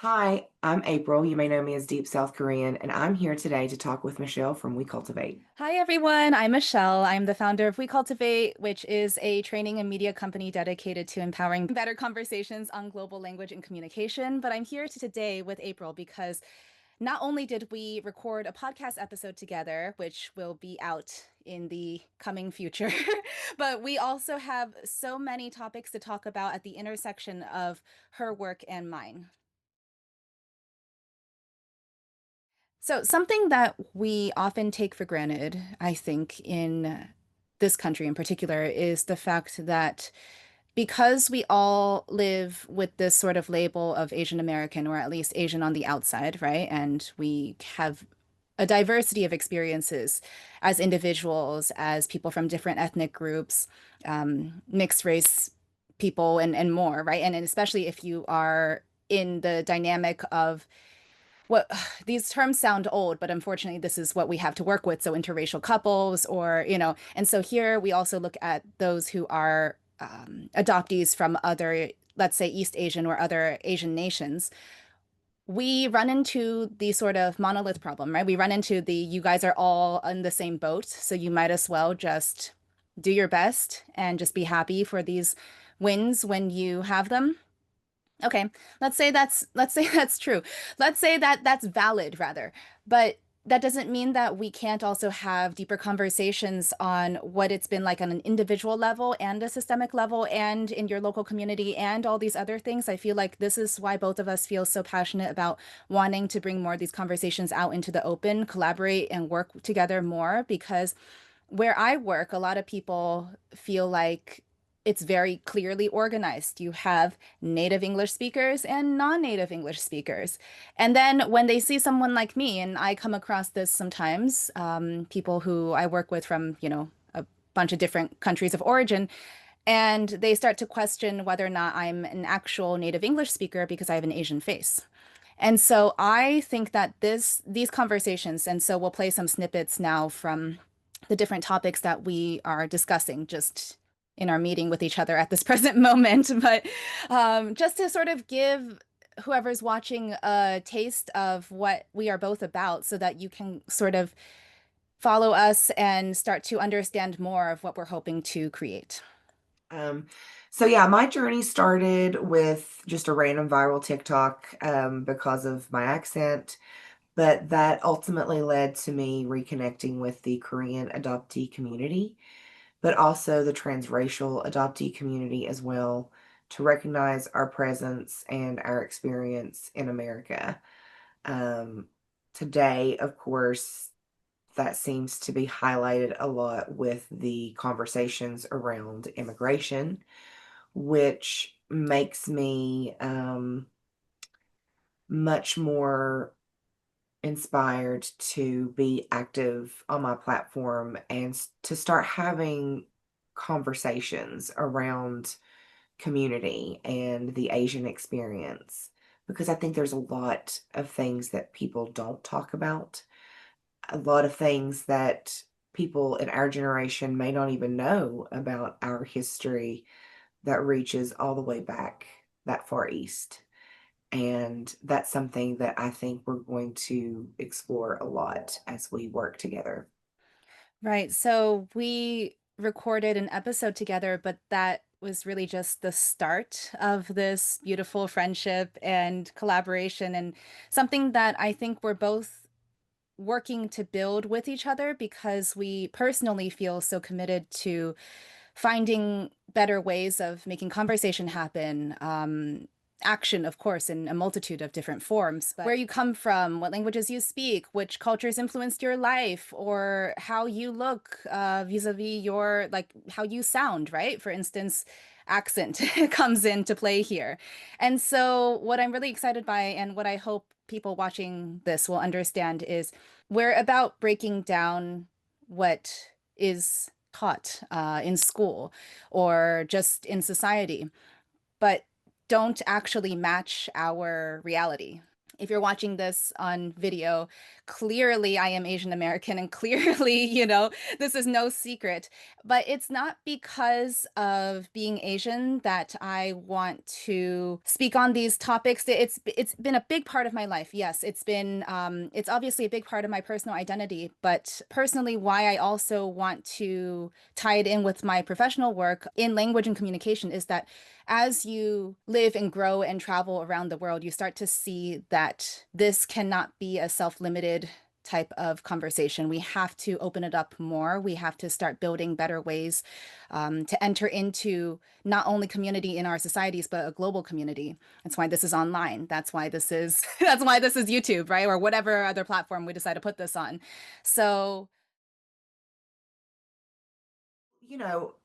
Hi, I'm April. You may know me as Deep South Korean, and I'm here today to talk with Michelle from We Cultivate. Hi everyone, I'm Michelle. I'm the founder of We Cultivate, which is a training and media company dedicated to empowering better conversations on global language and communication. But I'm here today with April because not only did we record a podcast episode together, which will be out in the coming future, but we also have so many topics to talk about at the intersection of her work and mine. So, something that we often take for granted, I think, in this country in particular, is the fact that because we all live with this sort of label of Asian American, or at least Asian on the outside, right? And we have a diversity of experiences as individuals, as people from different ethnic groups, mixed race people, and more, right? And especially if you are in the dynamic of what these terms sound old, but unfortunately, this is what we have to work with. So interracial couples, and so here we also look at those who are adoptees from other, let's say, East Asian or other Asian nations. We run into the sort of monolith problem, right? We run into the you guys are all in the same boat, so you might as well just do your best and just be happy for these wins when you have them. Okay, let's say that's true. Let's say that that's valid rather. But that doesn't mean that we can't also have deeper conversations on what it's been like on an individual level and a systemic level and in your local community and all these other things. I feel like this is why both of us feel so passionate about wanting to bring more of these conversations out into the open, collaborate and work together more because where I work, a lot of people feel like it's very clearly organized. You have native English speakers and non-native English speakers. And then when they see someone like me, and I come across this sometimes, people who I work with from, a bunch of different countries of origin, and they start to question whether or not I'm an actual native English speaker because I have an Asian face. And so I think that these conversations, and so we'll play some snippets now from the different topics that we are discussing just in our meeting with each other at this present moment, but just to sort of give whoever's watching a taste of what we are both about so that you can sort of follow us and start to understand more of what we're hoping to create. Um, so my journey started with just a random viral TikTok because of my accent, but that ultimately led to me reconnecting with the Korean adoptee community, but also the transracial adoptee community as well, to recognize our presence and our experience in America. Um, Today, of course, that seems to be highlighted a lot with the conversations around immigration, which makes me much more inspired to be active on my platform and to start having conversations around community and the Asian experience. Because I think there's a lot of things that people don't talk about, a lot of things that people in our generation may not even know about our history that reaches all the way back that far east. And that's something that I think we're going to explore a lot as we work together. Right. So we recorded an episode together, but that was really just the start of this beautiful friendship and collaboration, and something that I think we're both working to build with each other because we personally feel so committed to finding better ways of making conversation happen. Action, of course, in a multitude of different forms, but where you come from, what languages you speak, which cultures influenced your life, or how you look vis-a-vis your, like, how you sound, right? For instance, accent comes into play here. And so, what I'm really excited by, and what I hope people watching this will understand, is we're about breaking down what is taught in school or just in society, but don't actually match our reality. if you're watching this on video, clearly I am Asian American and clearly, you know, this is no secret. But it's not because of being Asian that I want to speak on these topics. It's been a big part of my life. Yes, it's obviously a big part of my personal identity, but personally why I also want to tie it in with my professional work in language and communication is that as you live and grow and travel around the world, you start to see that this cannot be a self-limited type of conversation. We have to open it up more. We have to start building better ways to enter into not only community in our societies, but a global community. That's why this is online. That's why this is that's why this is YouTube, right? Or whatever other platform we decide to put this on. So, You know,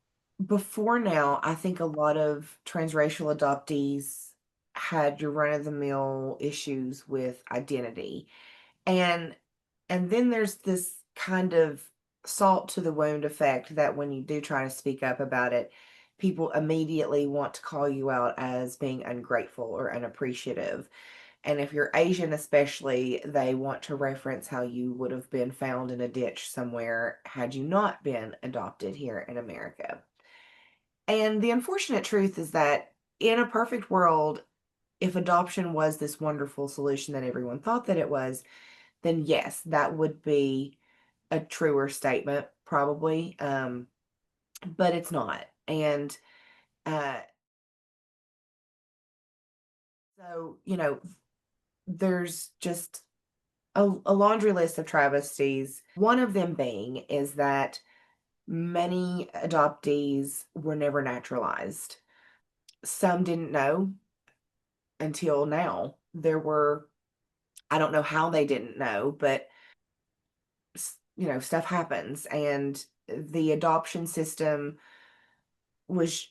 before now, I think a lot of transracial adoptees had your run-of-the-mill issues with identity. And and then there's this kind of salt to the wound effect that when you do try to speak up about it, people immediately want to call you out as being ungrateful or unappreciative. And if you're Asian, especially, they want to reference how you would have been found in a ditch somewhere had you not been adopted here in America. And the unfortunate truth is that in a perfect world, if adoption was this wonderful solution that everyone thought that it was, then yes, that would be a truer statement, probably. But it's not. And uh, so, there's just a laundry list of travesties. One of them being is that many adoptees were never naturalized. Some didn't know until now. I don't know how they didn't know, but stuff happens. And the adoption system was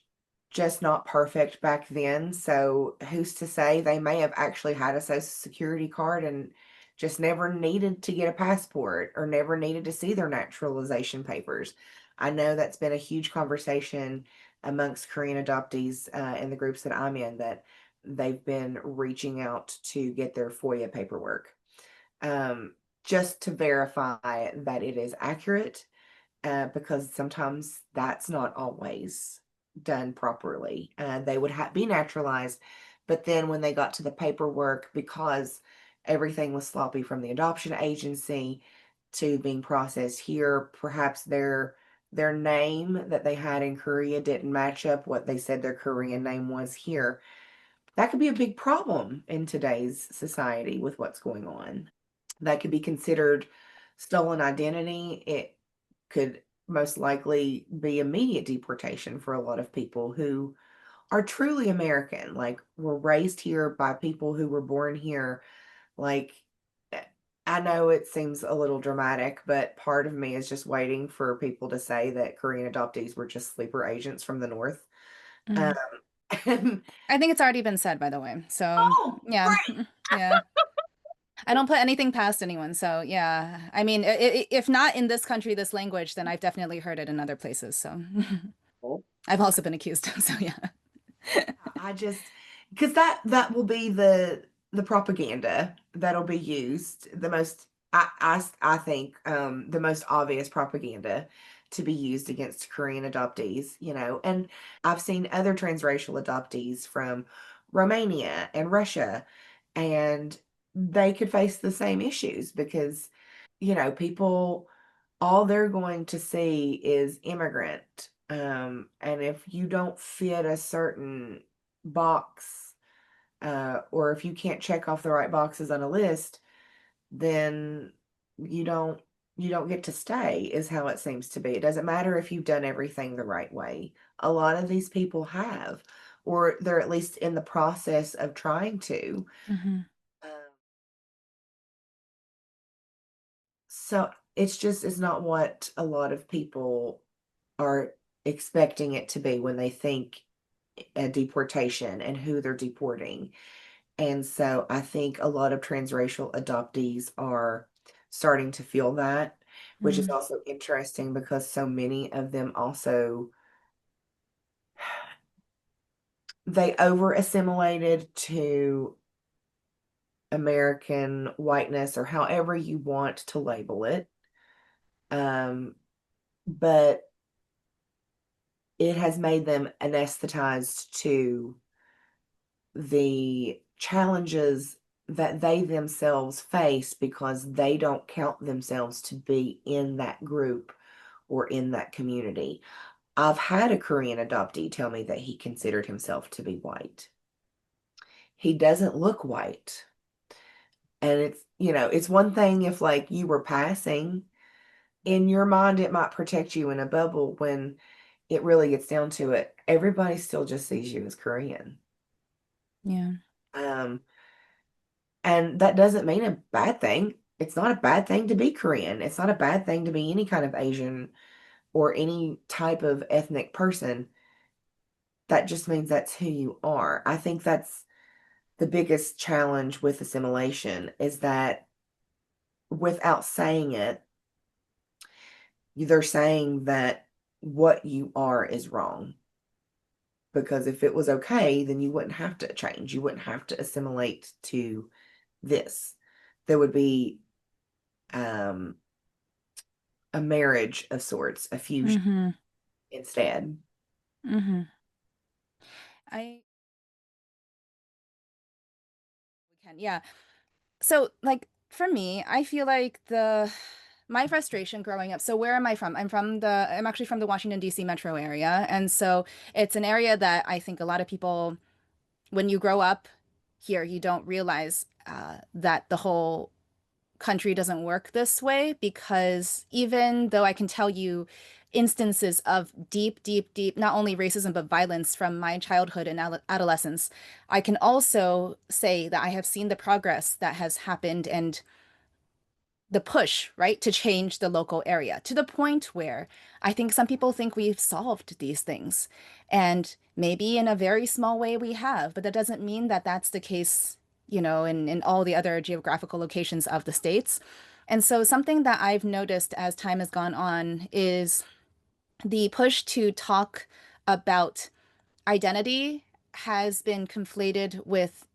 just not perfect back then. So who's to say they may have actually had a social security card and just never needed to get a passport or never needed to see their naturalization papers. I know that's been a huge conversation amongst Korean adoptees in the groups that I'm in, that they've been reaching out to get their FOIA paperwork, um, just to verify that it is accurate, because sometimes that's not always done properly. They would be naturalized, but then when they got to the paperwork, because everything was sloppy from the adoption agency to being processed here, perhaps their name that they had in Korea didn't match up what they said their Korean name was here. That could be a big problem in today's society with what's going on. That could be considered stolen identity. It could most likely be immediate deportation for a lot of people who are truly American, like were raised here by people who were born here. Like, eh, I know it seems a little dramatic, but part of me is just waiting for people to say that Korean adoptees were just sleeper agents from the North. Um, mm. I think it's already been said, by the way. So, oh, yeah. great. Yeah. I don't put anything past anyone. So, yeah. I mean, if not in this country, this language, then I've definitely heard it in other places. So, I've also been accused. So, yeah. I just because that will be the propaganda that'll be used the most. I think the most obvious propaganda to be used against Korean adoptees, and I've seen other transracial adoptees from Romania and Russia, and they could face the same issues because people, all they're going to see is immigrant. And if you don't fit a certain box, or if you can't check off the right boxes on a list, then you don't you don't get to stay, is how it seems to be. It doesn't matter if you've done everything the right way. A lot of these people have, or they're at least in the process of trying to. Hmm. Um, so it's not what a lot of people are expecting it to be when they think a deportation and who they're deporting. And so I think a lot of transracial adoptees are starting to feel that, which is Mm. also interesting because so many of them also, they over assimilated to American whiteness or however you want to label it. Um, but it has made them anesthetized to the challenges that they themselves face because they don't count themselves to be in that group or in that community. I've had a Korean adoptee tell me that he considered himself to be white. He doesn't look white. And it's one thing if like you were passing in your mind, it might protect you in a bubble. When it really gets down to it, everybody still just sees you as Korean. Yeah. Um, and that doesn't mean a bad thing. It's not a bad thing to be Korean. It's not a bad thing to be any kind of Asian or any type of ethnic person. That just means that's who you are. I think that's the biggest challenge with assimilation is that without saying it, they're saying that what you are is wrong. Because if it was okay, then you wouldn't have to change. You wouldn't have to assimilate to this. There would be um, a marriage of sorts, a fusion Mm-hmm. instead. Mm-hmm. I we can, yeah. So, like, for me, I feel like the my frustration growing up. So, where am I from? I'm actually from the Washington, D.C. metro area. And so it's an area that I think a lot of people, when you grow up here, you don't realize that the whole country doesn't work this way, because even though I can tell you instances of deep, deep, deep, not only racism, but violence from my childhood and adolescence, I can also say that I have seen the progress that has happened and the push, right, to change the local area to the point where I think some people think we've solved these things. And maybe in a very small way we have, but that doesn't mean that that's the case, in all the other geographical locations of the states. And so something that I've noticed as time has gone on is the push to talk about identity has been conflated with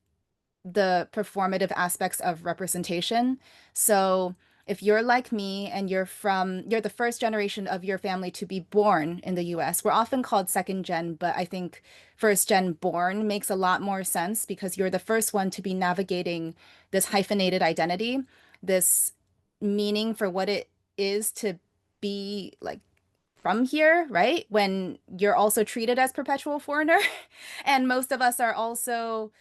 the performative aspects of representation. So if you're like me and you're the first generation of your family to be born in the US, we're often called second gen, but I think first gen born makes a lot more sense because you're the first one to be navigating this hyphenated identity, this meaning for what it is to be like from here, right? When you're also treated as perpetual foreigner. And most of us are also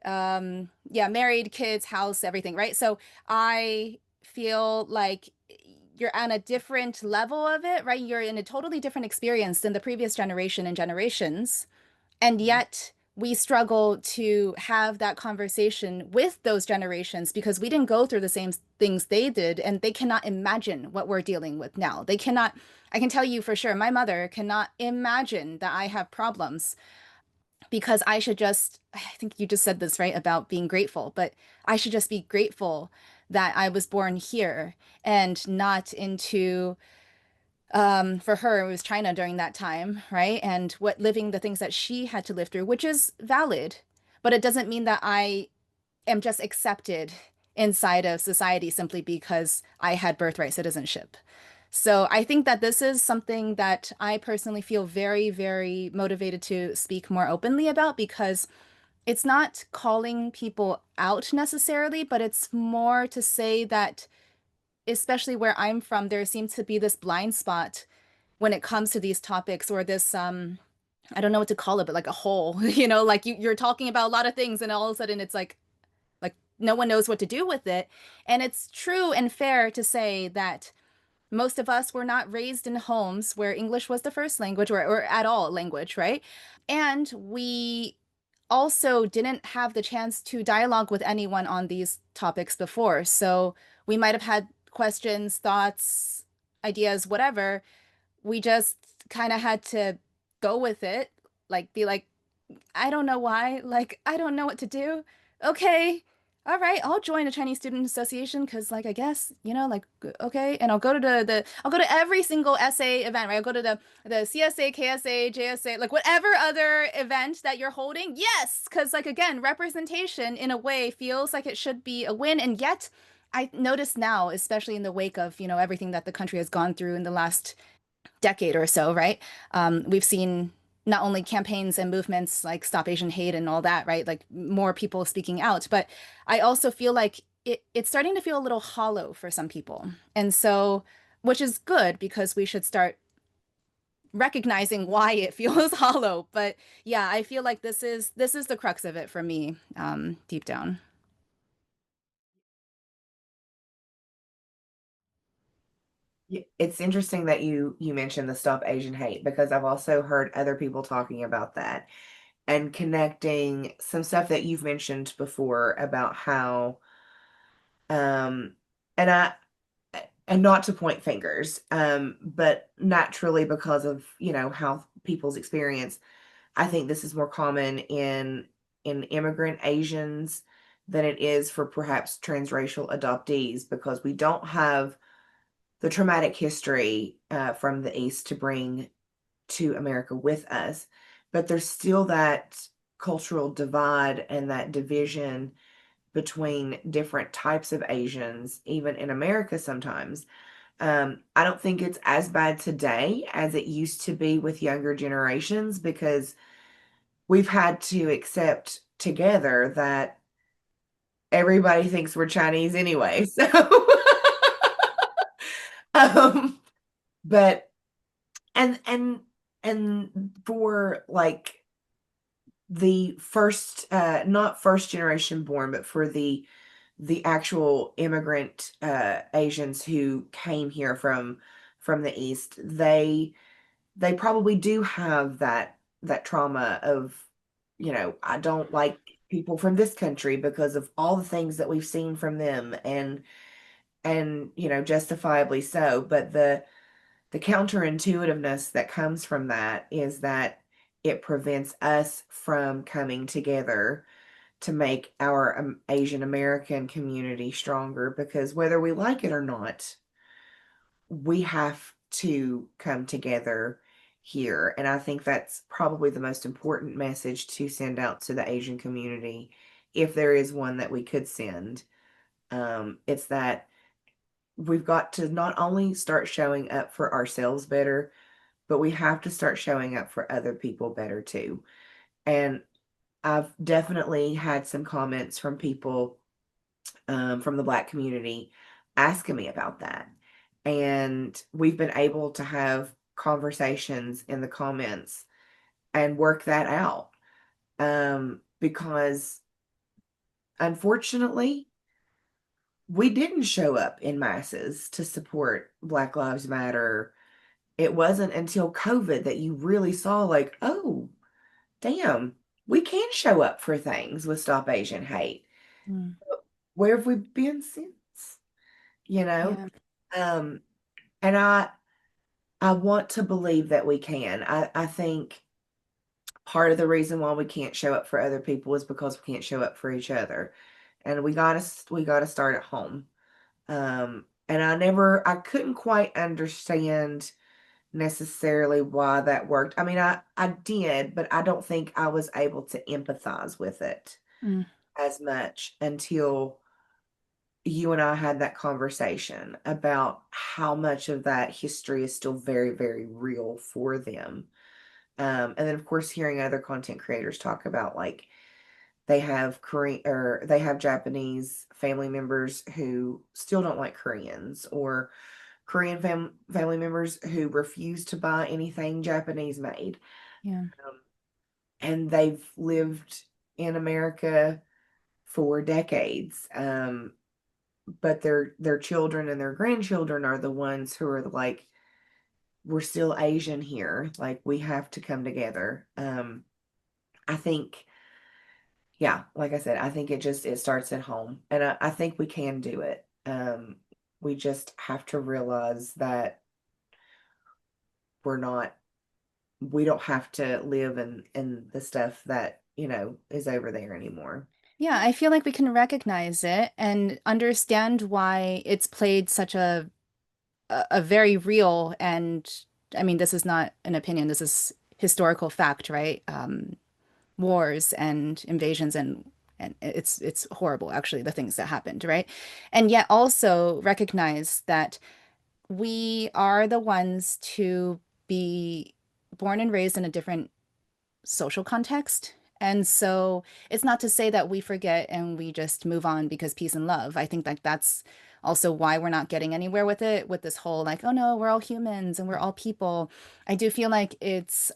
yeah, married, kids, house, everything, right? So I feel like you're on a different level of it, right? You're in a totally different experience than the previous generation and generations, and yet we struggle to have that conversation with those generations because we didn't go through the same things they did, and they cannot imagine what we're dealing with now. They cannot, I can tell you for sure, my mother cannot imagine that I have problems, because I should just, I think you just said this, right, about being grateful, but I should just be grateful that I was born here and not into, for her, it was China during that time, right? And what living the things that she had to live through, which is valid, but it doesn't mean that I am just accepted inside of society simply because I had birthright citizenship. So I think that this is something that I personally feel very, very motivated to speak more openly about, because it's not calling people out necessarily, but it's more to say that, especially where I'm from, there seems to be this blind spot when it comes to these topics, or this I don't know what to call it, but like a hole, like you're talking about a lot of things and all of a sudden it's like no one knows what to do with it. And it's true and fair to say that most of us were not raised in homes where English was the first language, or at all language, right? And we also didn't have the chance to dialogue with anyone on these topics before. So we might have had questions, thoughts, ideas, whatever. We just kind of had to go with it, like be like, I don't know why, like, I don't know what to do. Okay. all right, I'll join a Chinese Student Association because, like, I guess, like, okay, and I'll go to I'll go to every single SA event, right? I'll go to the CSA, KSA, JSA, like whatever other event that you're holding. Yes, because, like, again, representation in a way feels like it should be a win, and yet I notice now, especially in the wake of, everything that the country has gone through in the last decade or so, right? We've seen not only campaigns and movements like Stop Asian Hate and all that, right? Like more people speaking out, but I also feel like it's starting to feel a little hollow for some people. And so, which is good because we should start recognizing why it feels hollow. But yeah, I feel like this is the crux of it for me, deep down. It's interesting that you mentioned the Stop Asian Hate because I've also heard other people talking about that and connecting some stuff that you've mentioned before about how um and I and not to point fingers, but naturally because of, how people's experience, I think this is more common in immigrant Asians than it is for perhaps transracial adoptees because we don't have the traumatic history from the East to bring to America with us. But there's still that cultural divide and that division between different types of Asians, even in America sometimes. I don't think it's as bad today as it used to be with younger generations because we've had to accept together that everybody thinks we're Chinese anyway. So, um, but and and for like the first not first generation born, but for the actual immigrant Asians who came here from the East, they probably do have that trauma of, I don't like people from this country because of all the things that we've seen from them and justifiably so, but the counterintuitiveness that comes from that is that it prevents us from coming together to make our Asian American community stronger because whether we like it or not, we have to come together here. And I think that's probably the most important message to send out to the Asian community, if there is one that we could send. It's that we've got to not only start showing up for ourselves better, but we have to start showing up for other people better too. And I've definitely had some comments from people from the Black community asking me about that. And we've been able to have conversations in the comments and work that out. Because unfortunately, we didn't show up in masses to support Black Lives Matter. It wasn't until COVID that you really saw, like, oh, damn, we can show up for things with Stop Asian Hate. Mm, Where have we been since? You know? yeah. Um, and I want to believe that we can. I think part of the reason why we can't show up for other people is because we can't show up for each other. And we gotta start at home. And I couldn't quite understand necessarily why that worked. I mean, I did, but I don't think I was able to empathize with it Mm, as much until you and I had that conversation about how much of that history is still very, very real for them. And then of course hearing other content creators talk about like they have Korean or they have Japanese family members who still don't like Koreans or Korean family members who refuse to buy anything Japanese made. yeah. Um, and they've lived in America for decades. But their children and their grandchildren are the ones who are like, we're still Asian here. Like we have to come together. I think, yeah, like I said, I think it starts at home, and I think we can do it. We just have to realize that we're not, we don't have to live in the stuff that is over there anymore. Yeah, I feel like we can recognize it and understand why it's played such a very real and I mean this is not an opinion, this is historical fact, right? Wars and invasions and it's horrible actually the things that happened, right? And yet also recognize that we are the ones to be born and raised in a different social context. And so it's not to say that we forget and we just move on because peace and love. I think that that's also why we're not getting anywhere with it, with this whole like, oh no, we're all humans and we're all people. I do feel like it's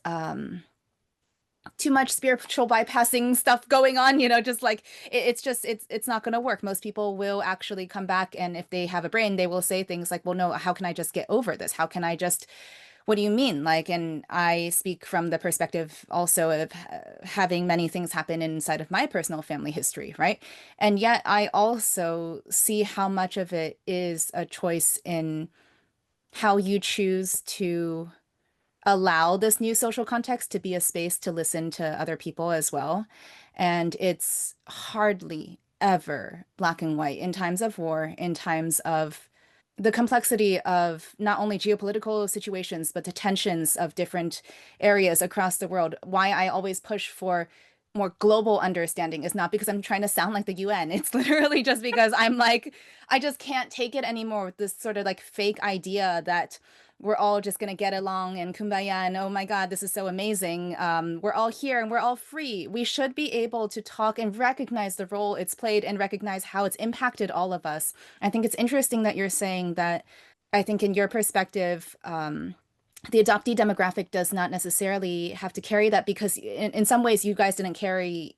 too much spiritual bypassing stuff going on, just like it's just it's not going to work. Most people will actually come back and if they have a brain, they will say things like, well, no, how can I just get over this? How can I just what do you mean? Like, and I speak from the perspective also of having many things happen inside of my personal family history, right? And yet I also see how much of it is a choice in how you choose to allow this new social context to be a space to listen to other people as well. And it's hardly ever black and white in times of war, in times of the complexity of not only geopolitical situations, but the tensions of different areas across the world. Why I always push for more global understanding is not because I'm trying to sound like the UN. It's literally just because I'm like, I just can't take it anymore with this sort of like fake idea that we're all just going to get along and kumbaya and oh my God, this is so amazing. We're all here and we're all free. We should be able to talk and recognize the role it's played and recognize how it's impacted all of us. I think it's interesting that you're saying that. I think in your perspective, the adoptee demographic does not necessarily have to carry that because in some ways you guys didn't carry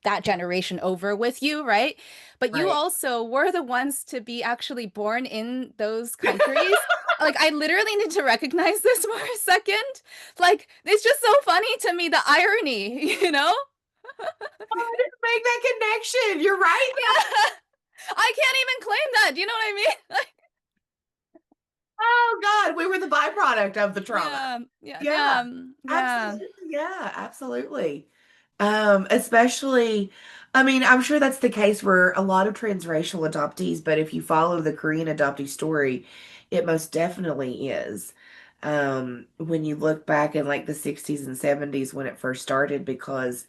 that generation over with you, right? But you Right. also were the ones to be actually born in those countries. Like, I literally need to recognize this for a second. Like, it's just so funny to me, the irony, you know? I didn't make that connection. You're right. Yeah. I can't even claim that. Do you know what I mean? Like, Oh God, we were the byproduct of the trauma. yeah, yeah, Yeah, yeah, yeah, absolutely. Yeah, absolutely. Especially, I mean, I'm sure that's the case for a lot of transracial adoptees, but if you follow the Korean adoptee story, it most definitely is. When you look back in like the 60s and 70s when it first started, because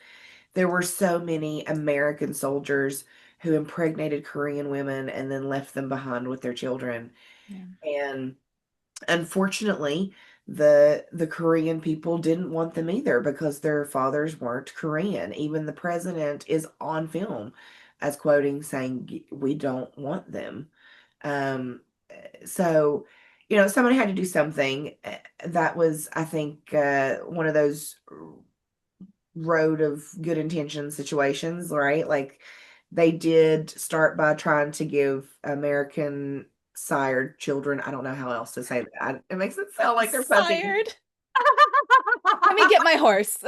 there were so many American soldiers who impregnated Korean women and then left them behind with their children. yeah, And unfortunately, the Korean people didn't want them either because their fathers weren't Korean. Even the president is on film as quoting saying, "We don't want them." Um, so, somebody had to do something. That was, I think, one of those road of good intentions situations, right? Like they did start by trying to give American sired children, I don't know how else to say that. It makes it sound like they're puppies. sired. Let me get my horse.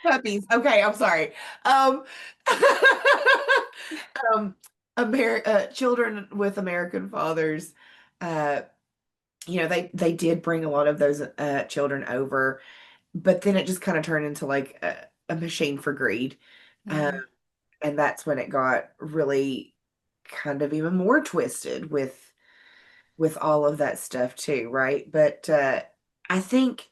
Puppies. Okay, I'm sorry. Um, um, children with American fathers, uh, they did bring a lot of those children over, but then it just kind of turned into like a machine for greed. Um, Yeah. and that's when it got really kind of even more twisted with all of that stuff too, right? But I think